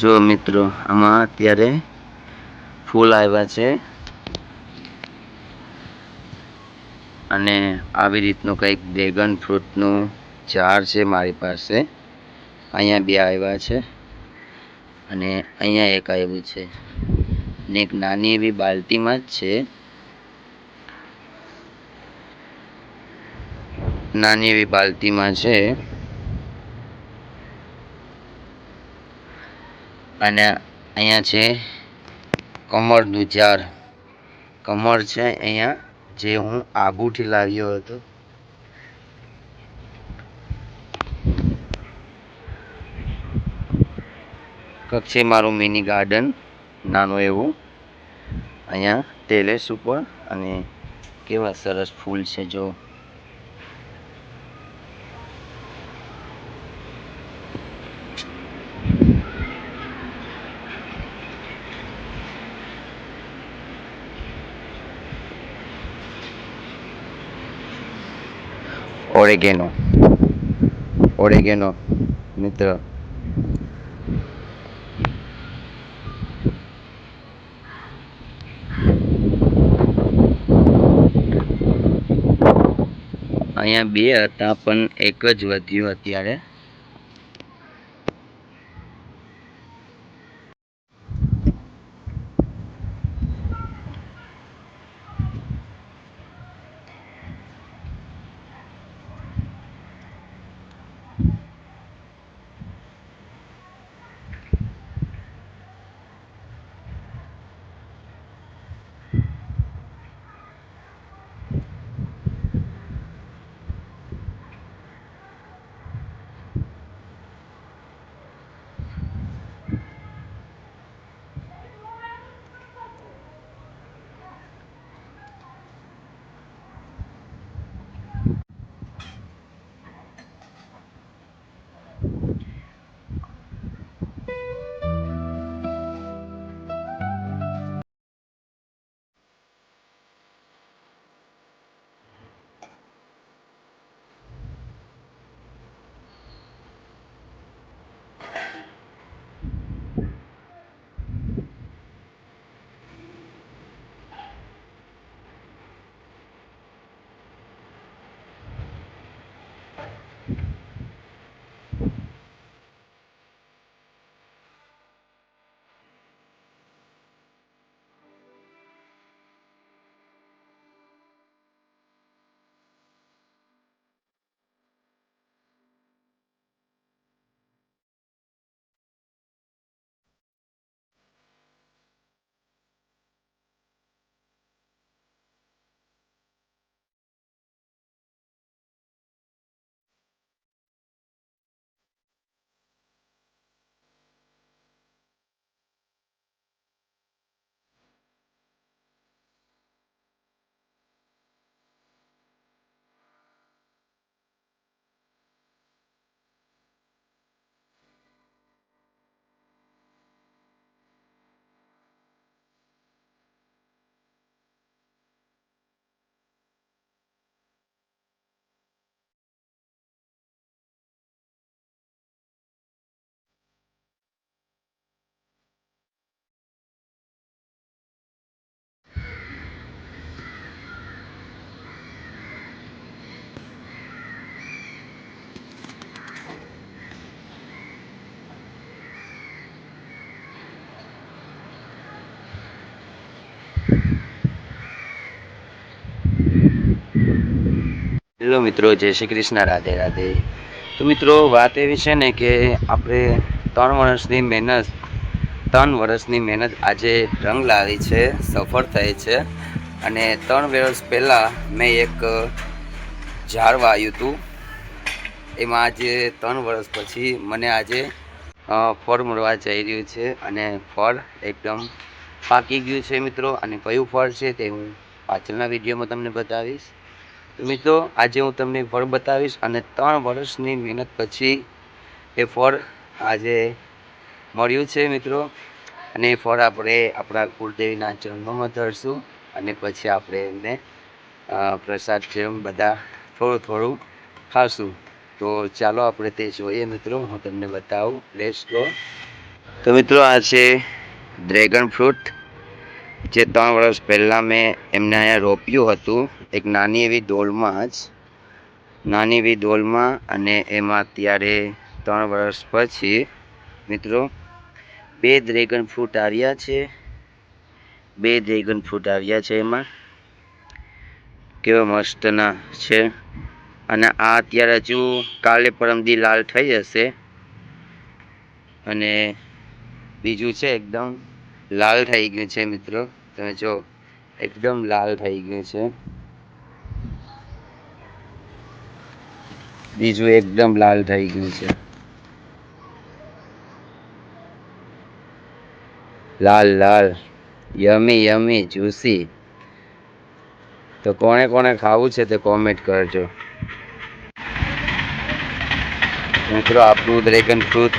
જો મિત્રો આમાં અત્યારે ફૂલ આવ્યા છે અને આવી રીતનું કંઈક ડ્રેગન ફ્રૂટનું ઝાડ છે મારી પાસે. અહીંયા બે આવ્યા છે અને અહીંયા એક આવ્યું છે ને એક નાની એવી બાલ્ટીમાં જ છે. નાની એવી બાલ્ટીમાં છે અને અહીંયા છે કમળનું ઝાડ. કમળ છે અહીંયા જે હું આબુથી લાવ્યો હતો. છે મારું મિની ગાર્ડન નાનું એવું અહીંયા ટેરેસ ઉપર અને કેવા સરસ ફૂલ છે જો. ઓરેગેનો મિત્ર. અહીંયા બે હતા પણ એક જ વધ્યું અત્યારે. હેલો મિત્રો, જય શ્રી કૃષ્ણ, રાધે રાધે. તો મિત્રો વાત એવી છે ને કે આપણે 3 વર્ષની મહેનત આજે રંગ લાવી છે, સફળ થઈ છે. અને 3 વર્ષ પહેલાં મેં એક ઝાડ વાવ્યું હતું. એમાં આજે 3 વર્ષ પછી મને આજે ફળ મળવા જઈ રહ્યું છે અને ફળ એકદમ પાકી ગયું છે મિત્રો. અને કયું ફળ છે તે હું પાછળના વિડીયોમાં તમને બતાવીશ. તો મિત્રો આજે હું તમને ફળ બતાવીશ અને 3 વર્ષની મહેનત પછી એ ફળ આજે મળ્યું છે મિત્રો. અને એ ફળ આપણે આપણા કુળદેવીના ચરણોમાં ધરશું અને પછી આપણે એમને પ્રસાદ જેમ બધા થોડું થોડું ખાશું. તો ચાલો આપણે તે જોઈએ મિત્રો, હું તમને બતાવું. Let's go. તો મિત્રો આ છે ડ્રેગન ફ્રૂટ, જે 3 વર્ષ પહેલાં મેં એમને અહીંયા રોપ્યું હતું, એક નાની એવી ડોલમાં, અને એમાં અત્યારે 3 વર્ષ પછી મિત્રો 2 ડ્રેગન ફ્રૂટ આવ્યા છે. એમાં કેવા મસ્તના છે. અને આ અત્યારે હજુ કાલે પરમદી લાલ થઈ જશે. અને બીજું છે એકદમ લાલ થઈ ગયું છે મિત્રો, તમે જો એકદમ લાલ થઈ ગયું છે. બીજું એકદમ લાલ થઈ ગયું છે, લાલ યમી જ્યુસી. તો કોણે કોણે ખાવું છે તે કોમેન્ટ કરજો મિત્રો. આપણું ડ્રેગન ફ્રૂટ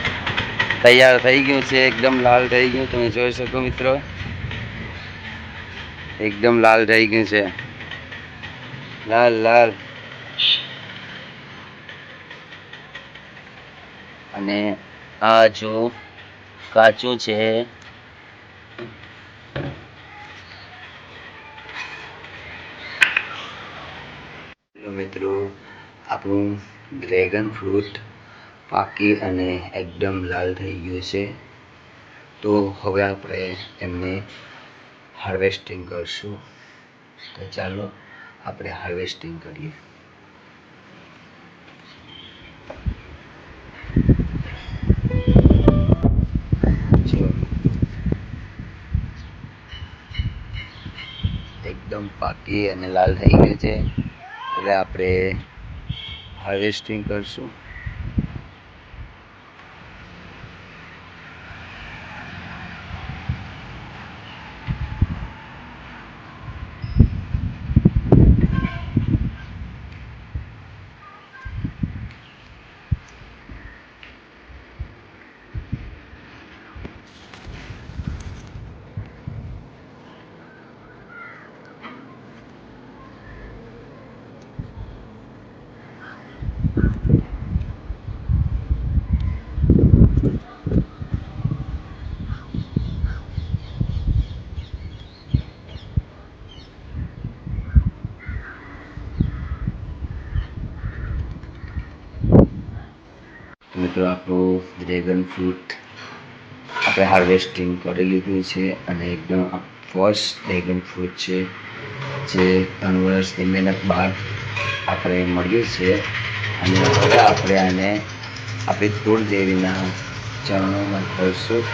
તૈયાર થઈ ગયું છે, એકદમ લાલ થઈ ગયું, તમે જોઈ શકો મિત્રો, એકદમ લાલ થઈ ગયું છે, લાલ. અને આ જો કાચું છે. મિત્રો આપણું ડ્રેગન ફ્રૂટ પાકી અને એકદમ લાલ થઈ ગયું છે. તો હવે આપણે એમને હાર્વેસ્ટિંગ કરશું. તો ચાલો આપણે હાર્વેસ્ટિંગ કરીએ. એકદમ પાકી અને લાલ થઈ ગયું છે, એટલે આપણે હાર્વેસ્ટિંગ કરશું. મિત્રો આપણું ડ્રેગન ફ્રૂટ આપણે હાર્વેસ્ટિંગ કરી લીધું છે, અને એકદમ ફર્સ્ટ ડ્રેગન ફ્રૂટ છે, જે 3 વર્ષની મહેનત બાદ આપણે મળ્યું છે. અને હવે આપણે આને આપણી કુળદેવીના ચરણોમાં ધરશું,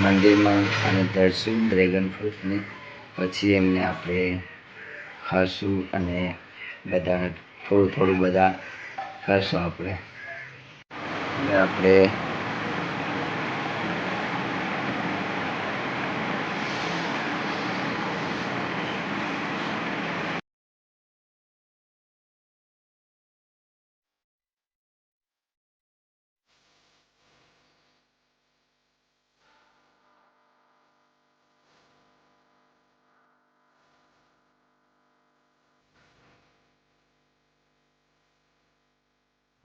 મંદિરમાં અને ધરશું ડ્રેગન ફ્રૂટને. પછી એમને આપણે ખાશું અને બધા થોડું બધા ખાશું આપણે. આપણે